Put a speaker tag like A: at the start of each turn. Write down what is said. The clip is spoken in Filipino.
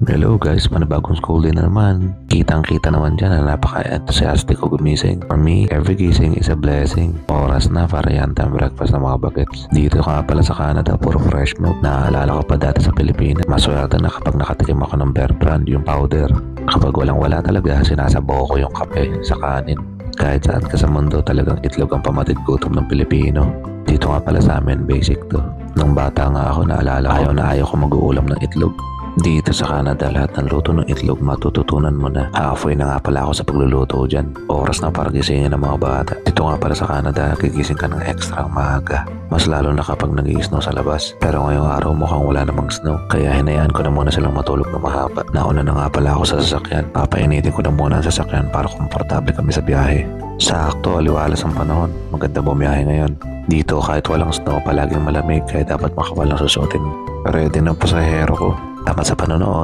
A: Hello guys, panibagong school day na naman. Kitang-kita naman dyan na napaka-enthusiastic ko gumising. For me, every gising is a blessing. Oras na para yantang breakfast ng mga bagets. Dito ka pala sa Canada, puro fresh milk. Naaalala ko pa dati sa Pilipinas. Maswerte na kapag nakatikim ako ng Bear Brand, yung powder. Kapag walang-wala talaga, sinasabaw ko yung kape sa kanin. Kahit saan ka sa mundo, talagang itlog ang pamatid gutom ng Pilipino. Dito nga pala sa amin, basic to. Nung bata nga ako, naalala ko, ayaw ko mag-uulam ng itlog. Dito sa Canada, lahat ng luto ng itlog matututunan mo na. Halfway na nga pala ako sa pagluluto dyan. Oras na para gisingin ng mga bata. Dito nga pala sa Canada, gigising ka ng extra maaga. Mas lalo na kapag nag-i-snow sa labas. Pero ngayong araw mukhang wala namang snow. Kaya hinayaan ko na muna silang matulog na mahaba. Nauna na nga pala ako sa sasakyan. Papainitin ko na muna ang sasakyan para komportable kami sa biyahe. Sakto, aliwalas ang panahon. Maganda bumiyahe ngayon. Dito kahit walang snow, palaging malamig kaya dapat makawalang susuotin. Ready na pasahero ko. Tama sa panonood.